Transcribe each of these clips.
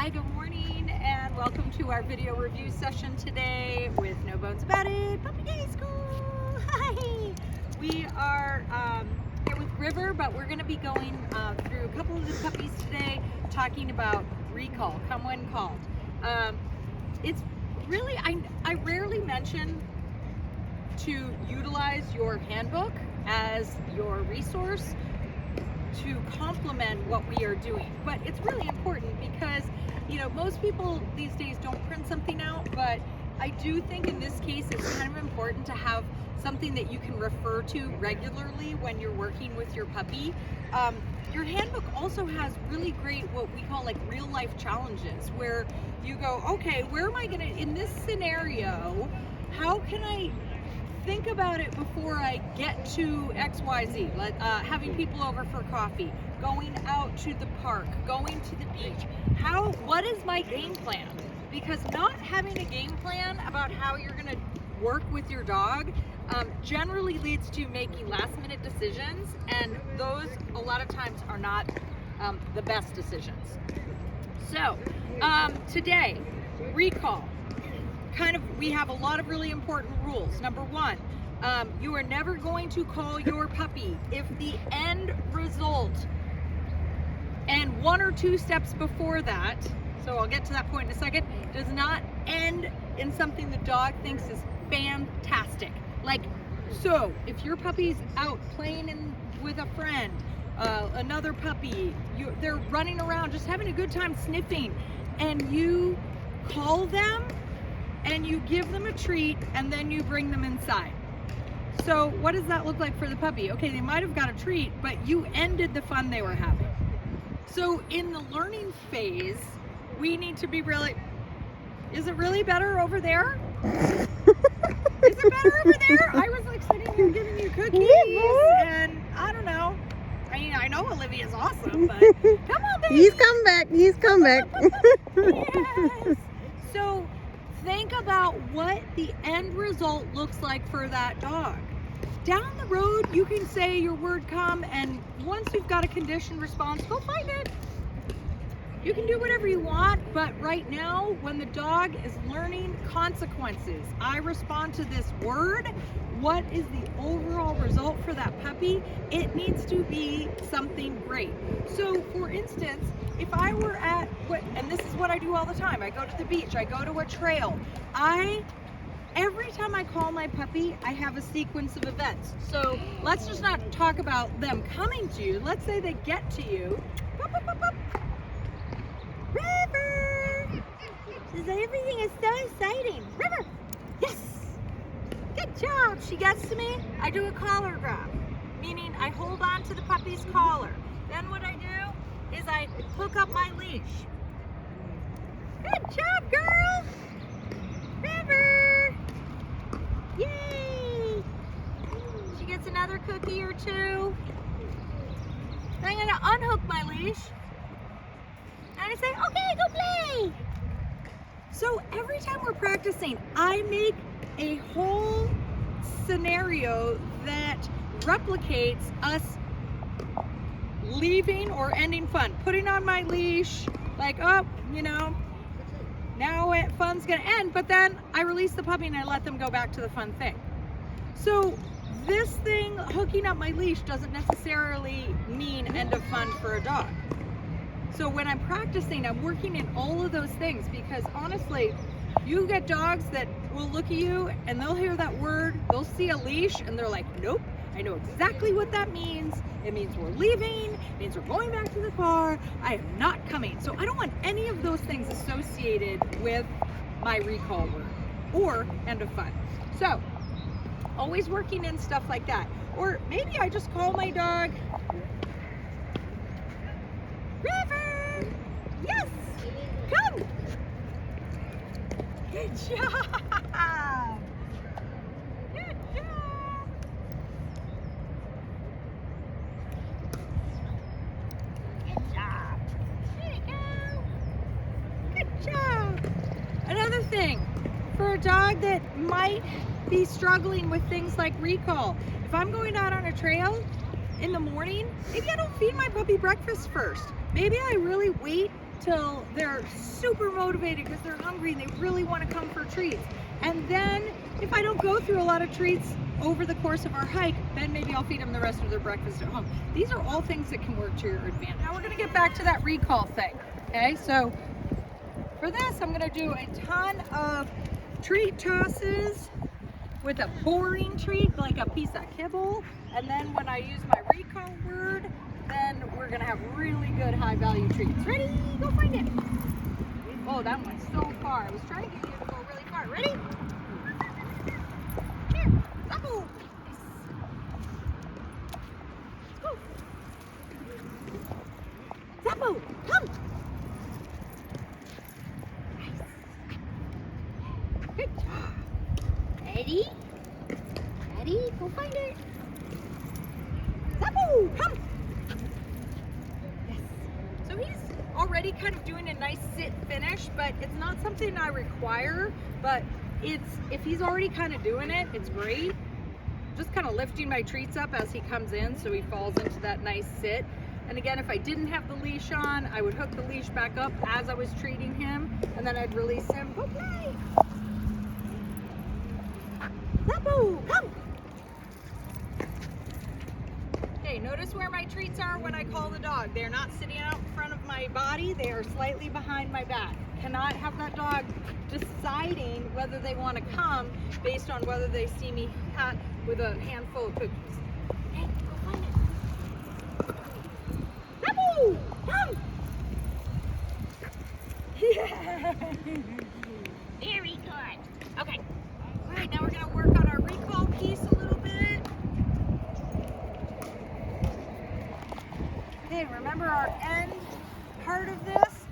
Hi, good morning, and welcome to our video review session today with No Bones About It, Puppy Day School. Hi! We are here with River, but we're going to be going through a couple of the puppies today, talking about recall, come when called. It's really, I rarely mention to utilize your handbook as your resource to complement what we are doing, but it's really important because most people these days don't print something out, but I do think in this case it's kind of important to have something that you can refer to regularly when you're working with your puppy. Your handbook also has really great what we call like real life challenges, where you go, okay, where am I gonna, in this scenario, how can I think about it before I get to XYZ, like having people over for coffee, going out to the park, going to the beach. What is my game plan? Because not having a game plan about how you're gonna work with your dog generally leads to making last minute decisions, and those a lot of times are not the best decisions. So today, recall. We have a lot of really important rules. Number one, you are never going to call your puppy if the end result and one or two steps before that, so I'll get to that point in a second, does not end in something the dog thinks is fantastic. Like, so if your puppy's out playing with a friend, another puppy, they're running around just having a good time sniffing, and you call them and you give them a treat and then you bring them inside. So what does that look like for the puppy? Okay, they might have got a treat, but you ended the fun they were having. So in the learning phase, we need to be really, is it really better over there? Is it better over there? I was like sitting here giving you cookies and I don't know. I mean, I know Olivia's awesome, but come on, baby. He's come back. Yes. So think about what the end result looks like for that dog. Down the road, you can say your word come, and once you've got a conditioned response, go find it. You can do whatever you want, but right now, when the dog is learning consequences, I respond to this word. What is the overall result for that puppy? It needs to be something great. So for instance, if I were at, and this is what I do all the time, I go to the beach, I go to a trail, every time I call my puppy, I have a sequence of events. So let's just not talk about them coming to you. Let's say they get to you. Boop, boop, boop, boop. River! Says everything is so exciting. River! Yes! Good job! She gets to me, I do a collar grab, meaning I hold on to the puppy's collar. Then what I do is I hook up my leash. Good job, girl! River! Yay! She gets another cookie or two. Then I'm gonna unhook my leash. And I say, okay, go play. So every time we're practicing, I make a whole scenario that replicates us leaving or ending fun. Putting on my leash, like, oh, now fun's gonna end, but then I release the puppy and I let them go back to the fun thing. So this thing, hooking up my leash, doesn't necessarily mean end of fun for a dog. So when I'm practicing, I'm working in all of those things, because honestly, you get dogs that will look at you and they'll hear that word, they'll see a leash and they're like, nope, I know exactly what that means. It means we're leaving, it means we're going back to the car, I am not coming. So I don't want any of those things associated with my recall word or end of fun. So always working in stuff like that. Or maybe I just call my dog, River! Yes! Come! Good job! Good job! Good job! There you go! Good job! Another thing, for a dog that might be struggling with things like recall, if I'm going out on a trail in the morning, maybe I don't feed my puppy breakfast first. Maybe I really wait till they're super motivated because they're hungry and they really want to come for treats. And then if I don't go through a lot of treats over the course of our hike, then maybe I'll feed them the rest of their breakfast at home. These are all things that can work to your advantage. Now we're going to get back to that recall thing. Okay, so for this, I'm going to do a ton of treat tosses with a boring treat, like a piece of kibble. And then when I use my recall word, then we're going to have really good high value treats. Ready? Go find it. Oh, that went so far. I was trying to get you to go really far. Ready? Here, Zappo. Go. Zappo, come. Nice. Good job. Ready? Ready? Go find it. Zappo, come. Yes. So he's already kind of doing a nice sit finish, but it's not something I require, but if he's already kind of doing it, it's great. Just kind of lifting my treats up as he comes in so he falls into that nice sit. And again, if I didn't have the leash on, I would hook the leash back up as I was treating him, and then I'd release him. Go play! Zappo, come! Okay, notice where my treats are when I call the dog. They're not sitting out in front of my body, they are slightly behind my back. Cannot have that dog deciding whether they want to come based on whether they see me with a handful of cookies. Hey, go find it. Zappo, come! Yeah. Very good. Okay. All right, now we're going to work on our recall piece a little bit. Okay, remember our end part of this?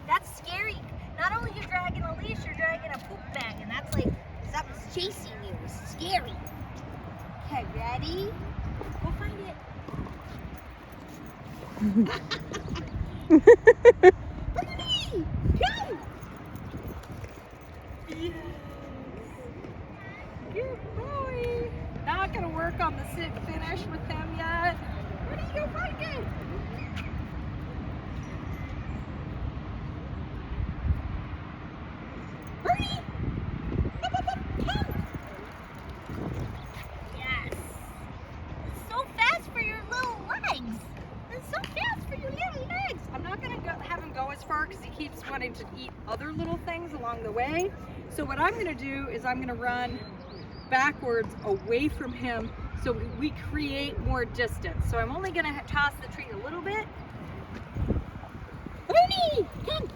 That's scary. Not only you're dragging a leash, you're dragging a poop bag, and that's like something's chasing you. It's scary. Okay, ready? Go find it. Bernie, come! Yes. Good boy. Not gonna work on the sit finish with him yet. Where do you go find it? Bernie! Up, up, up, come! Yes. It's so fast for your little legs. It's so fast for your little legs. I'm not gonna have him go as far because he keeps wanting to eat other little things along the way. So what I'm gonna do is I'm gonna run backwards away from him so we create more distance. So I'm only gonna toss the treat a little bit. Bernie, come!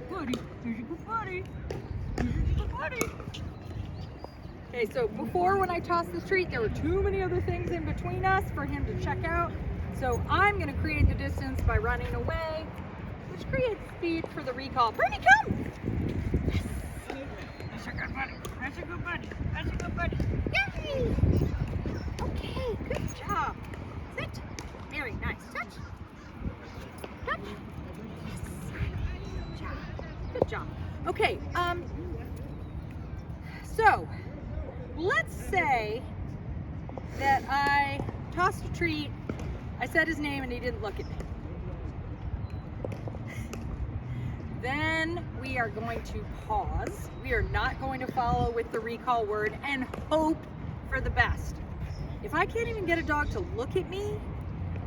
Buddy, here's your good buddy. Here's your good buddy. Okay, so before when I tossed the treat, there were too many other things in between us for him to check out. So I'm gonna create the distance by running away, which creates speed for the recall. Bernie, come! Yes! That's a good buddy. That's a good buddy. That's a good buddy. Yay! Okay, good job. Sit. Very nice. Touch. Touch. Yes. Good job. Good job. Okay, so let's say that I tossed a treat, I said his name and he didn't look at me. Then we are going to pause. We are not going to follow with the recall word and hope for the best. If I can't even get a dog to look at me,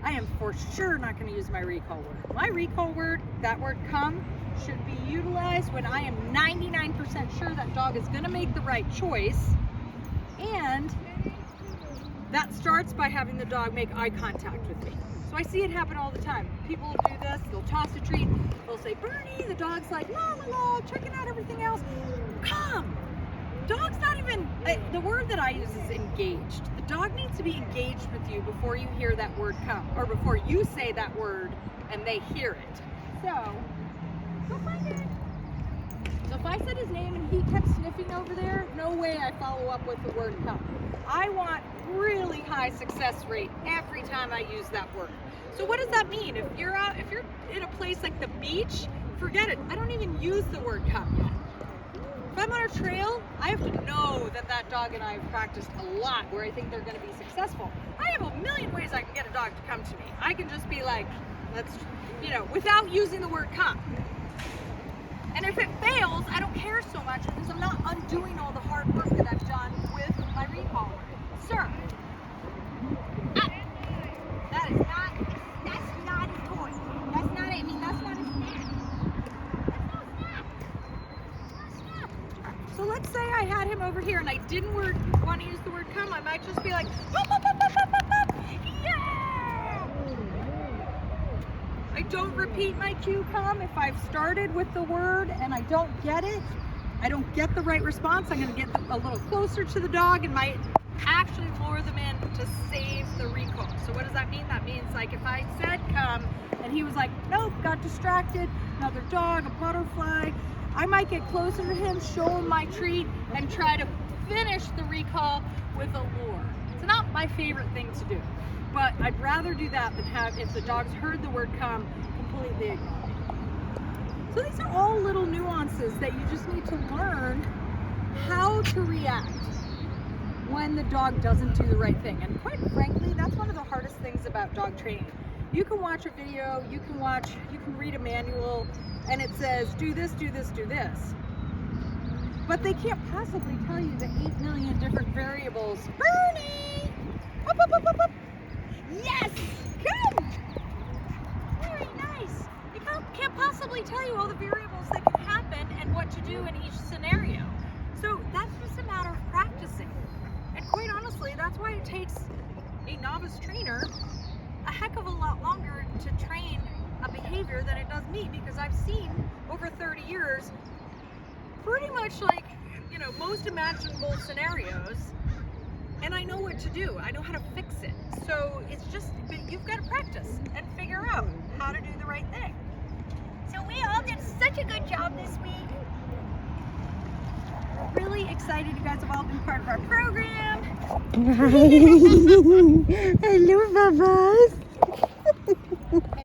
I am for sure not going to use my recall word. My recall word, that word come, should be utilized when I am 99% sure that dog is going to make the right choice. And that starts by having the dog make eye contact with me. So I see it happen all the time. People will do this, they'll toss a treat, they'll say, Bernie, the dog's like, la la la, checking out everything else. Come! Dog's not even, the word that I use is engaged. The dog needs to be engaged with you before you hear that word come, or before you say that word and they hear it. So, go find it. So if I said his name and he kept sniffing over there, no way I follow up with the word come. I want really high success rate every time I use that word. So what does that mean? If you're in a place like the beach, forget it. I don't even use the word come yet. If I'm on a trail, I have to know that that dog and I have practiced a lot where I think they're going to be successful. I have a million ways I can get a dog to come to me. I can just be like, let's, without using the word come. And if it fails, I don't care so much because I'm not undoing all the hard work that I've done with my recall. Sir, that's not a toy. That's not a snack. So let's say I had him over here and I didn't want to use the word come, I might just be like, pop, pop, pop, pop, pop, pop, pop. Yeah! I don't repeat my cue come. If I've started with the word and I don't get it, I don't get the right response, I'm going to get a little closer to the dog and might actually lure them in to save the recall. So what does that mean? That means like if I said come and he was like, nope, got distracted, another dog, a butterfly, I might get closer to him, show him my treat, and try to finish the recall with a lure. It's not my favorite thing to do, but I'd rather do that than have, if the dog's heard the word come, completely ignore it. So these are all little nuances that you just need to learn how to react when the dog doesn't do the right thing. And quite frankly, that's one of the hardest things about dog training. You can watch a video, you can read a manual, and it says, do this, do this, do this. But they can't possibly tell you the 8 million different variables. Bernie! Up, up, up, up, up. Yes! Come! Very nice. They can't possibly tell you all the variables that can happen and what to do in each scenario. So that's just a matter of practicing. And quite honestly, that's why it takes a novice trainer a heck of a lot longer to train a behavior than it does me, because I've seen over 30 years pretty much like, most imaginable scenarios, and I know what to do. I know how to fix it. So it's just, you've got to practice and figure out how to do the right thing. So we all did such a good job this week. We're really excited you guys have all been part of our program. Hello, Babas.